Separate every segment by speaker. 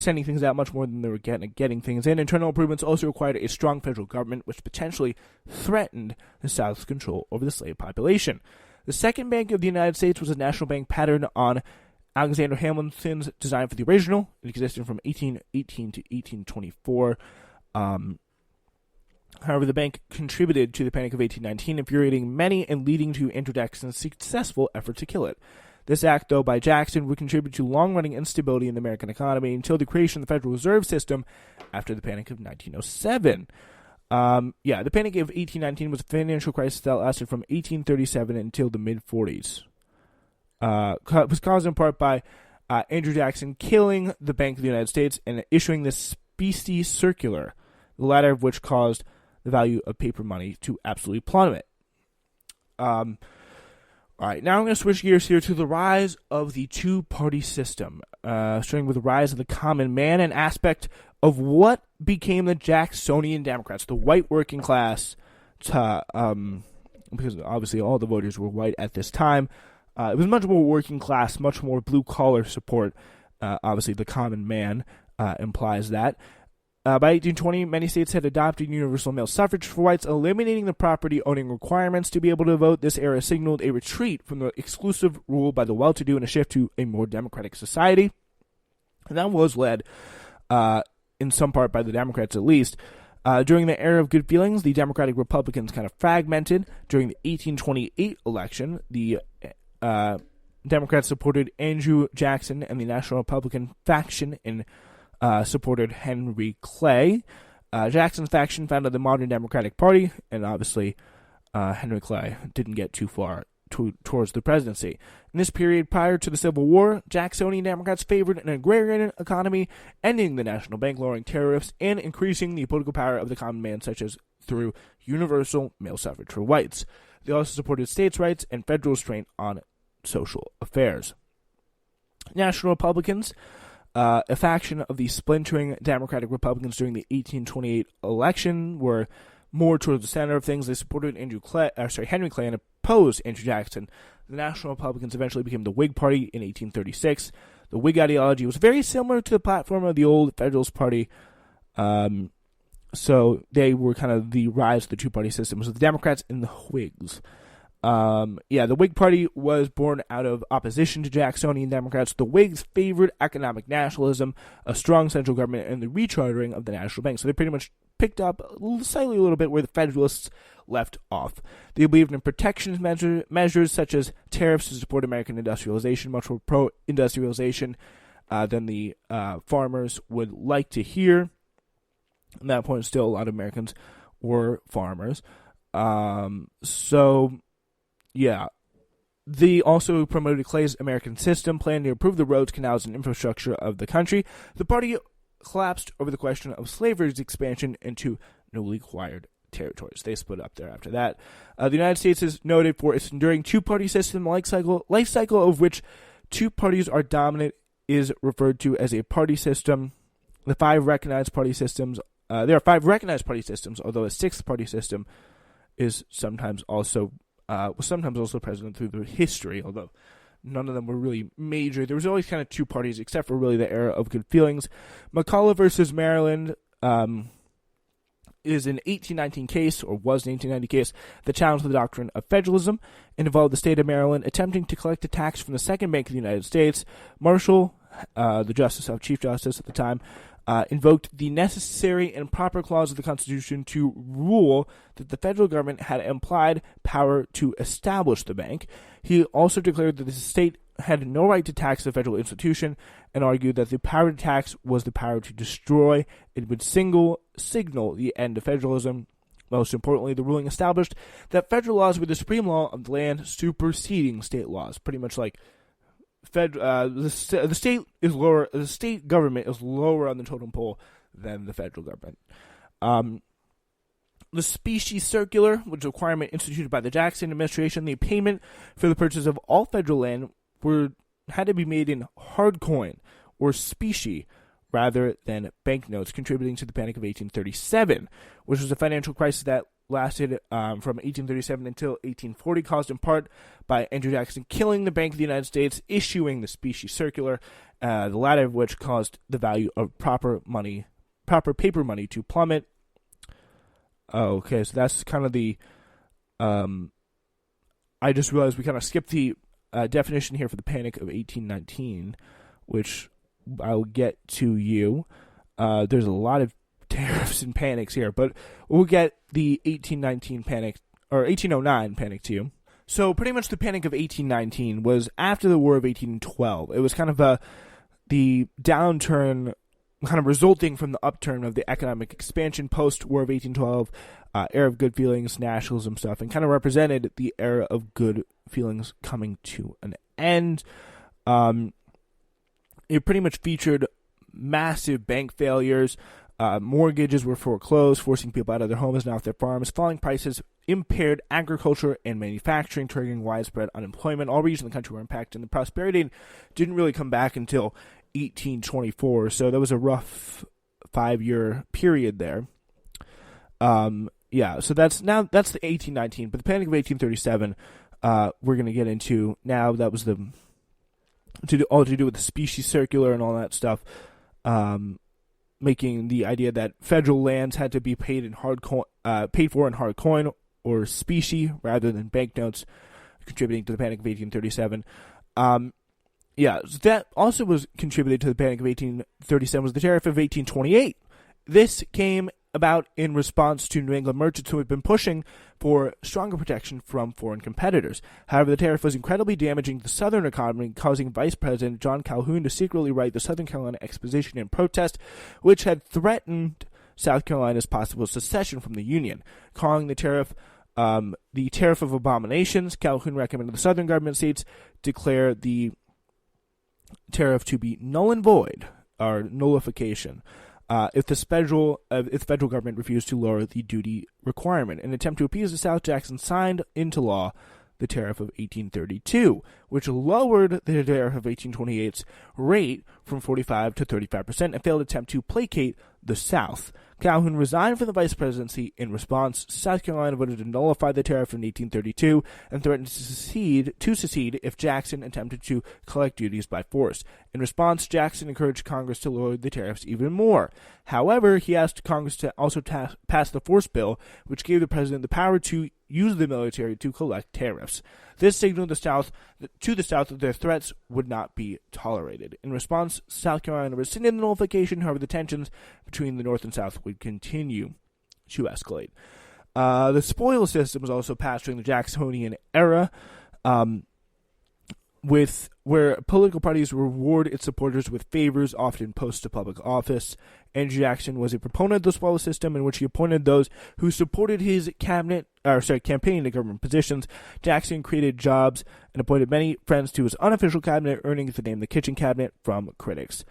Speaker 1: sending things out much more than they were getting things in. Internal improvements also required a strong federal government, which potentially threatened the South's control over the slave population. The second bank of the United States was a national bank patterned on Alexander Hamilton's design for the original. It existed from 1818 to 1824. However, the bank contributed to the Panic of 1819, infuriating many and leading to Andrew Jackson's successful effort to kill it. This act, though, by Jackson would contribute to long-running instability in the American economy until the creation of the Federal Reserve System after the Panic of 1907. The Panic of 1819 was a financial crisis that lasted from 1837 until the mid-40s. It was caused in part by Andrew Jackson killing the Bank of the United States and issuing the specie circular, the latter of which caused the value of paper money to absolutely plummet. All right, now I'm going to switch gears here to the rise of the two-party system, starting with the rise of the common man, an aspect of what became the Jacksonian Democrats, the white working class, because obviously all the voters were white at this time. It was much more working class, much more blue-collar support. Obviously, the common man implies that. By 1820, many states had adopted universal male suffrage for whites, eliminating the property-owning requirements to be able to vote. This era signaled a retreat from the exclusive rule by the well-to-do and a shift to a more democratic society. And that was led, in some part, by the Democrats at least. During the era of good feelings, the Democratic Republicans kind of fragmented. During the 1828 election, the Democrats supported Andrew Jackson, and the National Republican faction supported Henry Clay. Jackson's faction founded the modern Democratic Party, and obviously Henry Clay didn't get too far towards the presidency. In this period prior to the Civil War, Jacksonian Democrats favored an agrarian economy, ending the national bank, lowering tariffs, and increasing the political power of the common man, such as through universal male suffrage for whites. They also supported states' rights and federal restraint on social affairs. National Republicans, a faction of the splintering Democratic Republicans during the 1828 election, were more towards the center of things. They supported Henry Clay and opposed Andrew Jackson. The National Republicans eventually became the Whig Party in 1836. The Whig ideology was very similar to the platform of the old Federalist Party, so they were kind of the rise of the two-party system. It was the Democrats and the Whigs. The Whig Party was born out of opposition to Jacksonian Democrats. The Whigs favored economic nationalism, a strong central government, and the rechartering of the national bank. So they pretty much picked up slightly a little bit where the Federalists left off. They believed in protectionist measures such as tariffs to support American industrialization, much more pro-industrialization than the farmers would like to hear. At that point, still a lot of Americans were farmers. They also promoted Clay's American system plan to improve the roads, canals, and infrastructure of the country. The party collapsed over the question of slavery's expansion into newly acquired territories. They split up there after that. The United States is noted for its enduring two-party system life cycle, of which two parties are dominant, is referred to as a party system. There are five recognized party systems, although a sixth party system is sometimes also present through the history, although none of them were really major. There was always kind of two parties, except for really the era of good feelings. McCulloch versus Maryland is an 1819 case, or was an 1890 case, that challenged the doctrine of federalism and involved the state of Maryland attempting to collect a tax from the Second Bank of the United States. Marshall, the Chief Justice at the time, invoked the necessary and proper clause of the Constitution to rule that the federal government had implied power to establish the bank. He also declared that the state had no right to tax the federal institution and argued that the power to tax was the power to destroy. It would signal the end of federalism. Most importantly, the ruling established that federal laws were the supreme law of the land, superseding state laws. Pretty much like the state is lower. The state government is lower on the totem pole than the federal government. The specie circular, which was a requirement instituted by the Jackson administration, the payment for the purchase of all federal land had to be made in hard coin or specie rather than banknotes, contributing to the Panic of 1837, which was a financial crisis that lasted from 1837 until 1840, caused in part by Andrew Jackson killing the Bank of the United States, issuing the specie circular, the latter of which caused the value of proper paper money to plummet. Okay, so that's kind of the... I just realized we kind of skipped the definition here for the Panic of 1819, which I'll get to you. There's a lot of tariffs and panics here, but we'll get the 1819 panic, or 1809 panic to you. So pretty much the Panic of 1819 was after the War of 1812. It was kind of the downturn kind of resulting from the upturn of the economic expansion post-War of 1812, era of good feelings, nationalism stuff, and kind of represented the era of good feelings coming to an end. It pretty much featured massive bank failures. Mortgages were foreclosed, forcing people out of their homes and off their farms. Falling prices impaired agriculture and manufacturing, triggering widespread unemployment. All regions of the country were impacted, and the prosperity didn't really come back until 1824. So that was a rough 5-year period there. So that's the 1819. But the Panic of 1837, we're going to get into now. That was to do with the specie circular and all that stuff. Making the idea that federal lands had to be paid for in hard coin or specie rather than banknotes, contributing to the Panic of 1837. So that also was contributed to the Panic of 1837 was the Tariff of 1828. This came about in response to New England merchants who had been pushing for stronger protection from foreign competitors. However, the tariff was incredibly damaging to the Southern economy, causing Vice President John Calhoun to secretly write the Southern Carolina Exposition in protest, which had threatened South Carolina's possible secession from the Union. Calling the Tariff of Abominations, Calhoun recommended the Southern government states declare the tariff to be null and void, or nullification, if the federal government refused to lower the duty requirement. In an attempt to appease the South, Jackson signed into law the Tariff of 1832, which lowered the Tariff of 1828's rate from 45 to 35%, and failed attempt to placate the South. Calhoun resigned from the vice presidency. In response, South Carolina voted to nullify the tariff in 1832 and threatened to secede if Jackson attempted to collect duties by force. In response, Jackson encouraged Congress to lower the tariffs even more. However, he asked Congress to also pass the force bill, which gave the president the power to use the military to collect tariffs. This signaled to the South that their threats would not be tolerated. In response, South Carolina rescinded the nullification. However, the tensions between the North and South would continue to escalate. The spoils system was also passed during the Jacksonian era, where political parties reward its supporters with favors, often posts to public office. Andrew Jackson was a proponent of the spoils system, in which he appointed those who supported his campaign to government positions. Jackson created jobs and appointed many friends to his unofficial cabinet, earning the name the Kitchen Cabinet from critics.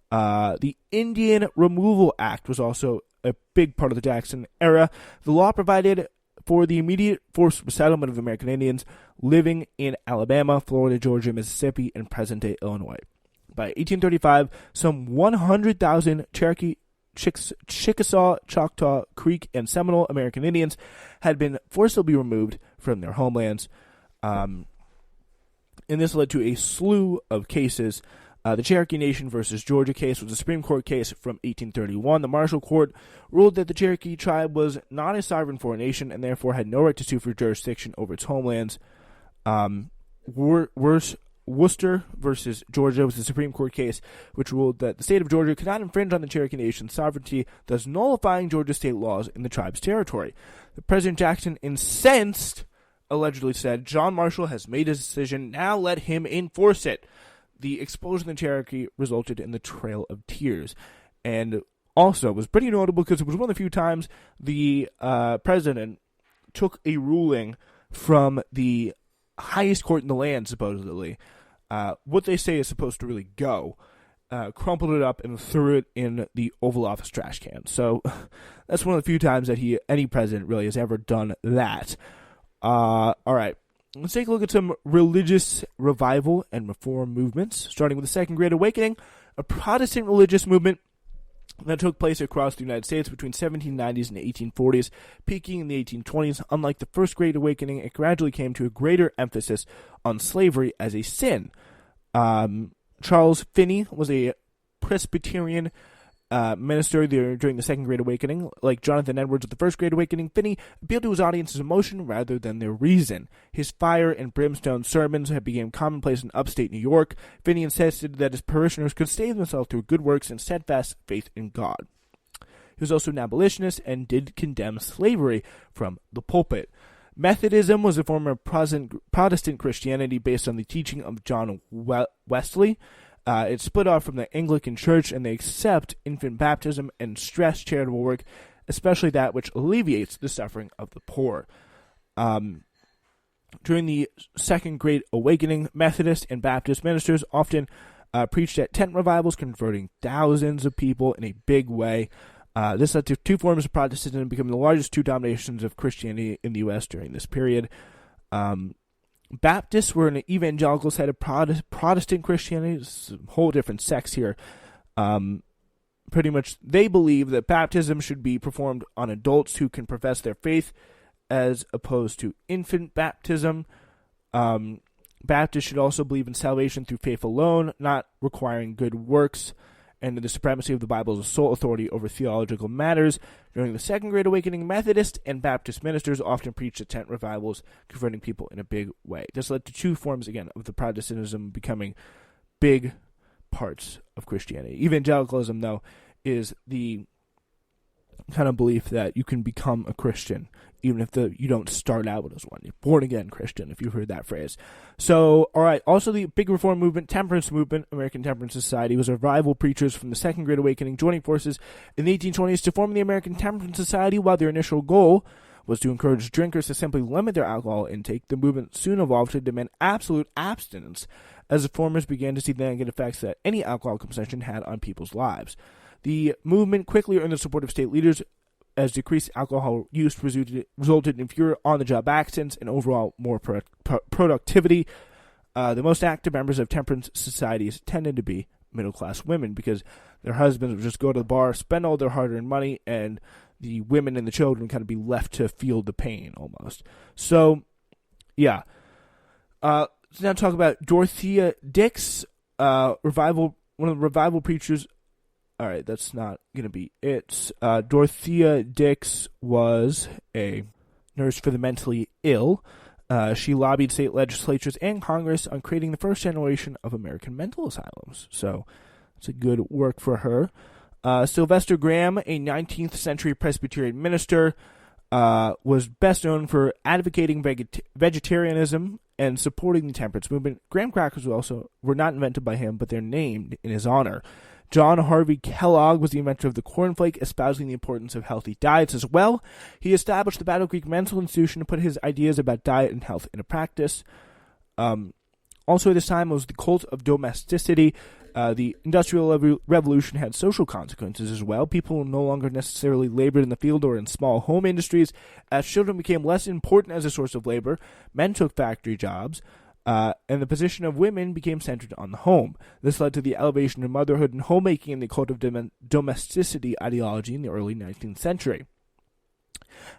Speaker 1: The Indian Removal Act was also a big part of the Jackson era. The law provided for the immediate forced resettlement of American Indians living in Alabama, Florida, Georgia, Mississippi, and present-day Illinois. By 1835, some 100,000 Cherokee, Chickasaw, Choctaw, Creek, and Seminole American Indians had been forcibly removed from their homelands. And this led to a slew of cases. The Cherokee Nation versus Georgia case was a Supreme Court case from 1831. The Marshall Court ruled that the Cherokee tribe was not a sovereign foreign nation and therefore had no right to sue for jurisdiction over its homelands. Worcester versus Georgia was a Supreme Court case which ruled that the state of Georgia could not infringe on the Cherokee Nation's sovereignty, thus nullifying Georgia state laws in the tribe's territory. President Jackson, incensed, allegedly said, "John Marshall has made his decision, now let him enforce it." The expulsion of the Cherokee resulted in the Trail of Tears, and also was pretty notable because it was one of the few times the president took a ruling from the highest court in the land, supposedly. What they say is supposed to really go, crumpled it up and threw it in the Oval Office trash can. So that's one of the few times that any president really has ever done that. All right. Let's take a look at some religious revival and reform movements, starting with the Second Great Awakening, a Protestant religious movement that took place across the United States between 1790s and 1840s, peaking in the 1820s. Unlike the First Great Awakening, it gradually came to a greater emphasis on slavery as a sin. Charles Finney was a Presbyterian minister during the Second Great Awakening. Like Jonathan Edwards at the First Great Awakening, Finney appealed to his audience's emotion rather than their reason. His fire and brimstone sermons had become commonplace in upstate New York. Finney insisted that his parishioners could save themselves through good works and steadfast faith in God. He was also an abolitionist and did condemn slavery from the pulpit. Methodism was a form of Protestant Christianity based on the teaching of John Wesley. It split off from the Anglican Church, and they accept infant baptism and stress charitable work, especially that which alleviates the suffering of the poor. During the Second Great Awakening, Methodist and Baptist ministers often preached at tent revivals, converting thousands of people in a big way. This led to two forms of Protestantism becoming the largest two denominations of Christianity in the U.S. during this period. Baptists were an evangelical side of Protestant Christianity. It's a whole different sects here. Pretty much, they believe that baptism should be performed on adults who can profess their faith, as opposed to infant baptism. Baptists should also believe in salvation through faith alone, not requiring good works, and the supremacy of the Bible as a sole authority over theological matters. During the Second Great Awakening, Methodist and Baptist ministers often preached at tent revivals, converting people in a big way. This led to two forms, again, of the Protestantism becoming big parts of Christianity. Evangelicalism, though, is the kind of belief that you can become a Christian, even if you don't start out as one. You're born again Christian, if you've heard that phrase. So, all right, also the big reform movement, Temperance movement, American Temperance Society, was rival preachers from the Second Great Awakening joining forces in the 1820s to form the American Temperance Society. While their initial goal was to encourage drinkers to simply limit their alcohol intake, the movement soon evolved to demand absolute abstinence as the formers began to see the negative effects that any alcohol consumption had on people's lives. The movement quickly earned the support of state leaders, as decreased alcohol use resulted in fewer on-the-job accidents and overall more productivity. The most active members of temperance societies tended to be middle-class women, because their husbands would just go to the bar, spend all their hard-earned money, and the women and the children kind of be left to feel the pain almost. So, yeah. Let's now talk about Dorothea Dix Revival, one of the revival preachers. All right, that's not going to be it. Dorothea Dix was a nurse for the mentally ill. She lobbied state legislatures and Congress on creating the first generation of American mental asylums. So it's a good work for her. Sylvester Graham, a 19th century Presbyterian minister, was best known for advocating vegetarianism and supporting the temperance movement. Graham crackers were not invented by him, but they're named in his honor. John Harvey Kellogg was the inventor of the cornflake, espousing the importance of healthy diets as well. He established the Battle Creek Mental Institution to put his ideas about diet and health into practice. Also at this time was the cult of domesticity. The Industrial Revolution had social consequences as well. People no longer necessarily labored in the field or in small home industries. As children became less important as a source of labor, men took factory jobs. And the position of women became centered on the home. This led to the elevation of motherhood and homemaking in the cult of domesticity ideology in the early 19th century.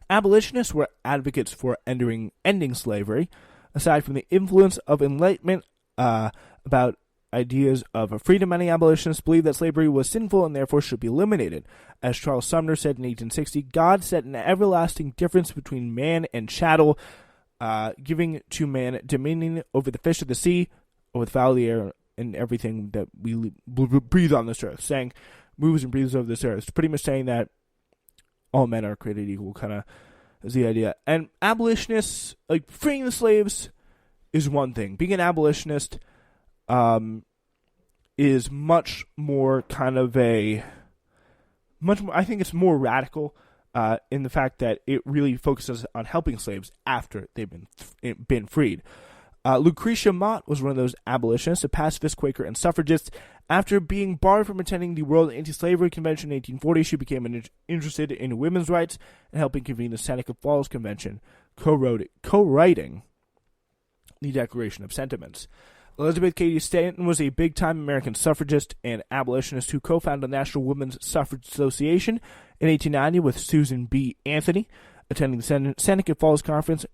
Speaker 1: Abolitionists were advocates for ending slavery. Aside from the influence of Enlightenment about ideas of freedom, many abolitionists believed that slavery was sinful and therefore should be eliminated. As Charles Sumner said in 1860, God set an everlasting difference between man and chattel, giving to man dominion over the fish of the sea, over the fowl of the air, and everything that we breathe on this earth. Saying, moves and breathes over this earth. It's pretty much saying that all men are created equal, kind of is the idea. And abolitionists, like freeing the slaves, is one thing. Being an abolitionist is much more kind of I think it's more radical. In the fact that it really focuses on helping slaves after they've been freed. Lucretia Mott was one of those abolitionists, a pacifist, Quaker, and suffragist. After being barred from attending the World Anti-Slavery Convention in 1840, she became interested in women's rights and helping convene the Seneca Falls Convention, co-writing the Declaration of Sentiments. Elizabeth Cady Stanton was a big-time American suffragist and abolitionist who co-founded the National Women's Suffrage Association in 1890 with Susan B. Anthony. Attending the Seneca Falls Conference,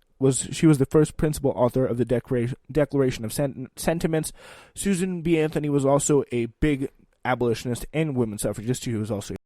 Speaker 1: she was the first principal author of the Declaration of Sentiments. Susan B. Anthony was also a big abolitionist and women's suffragist. She was also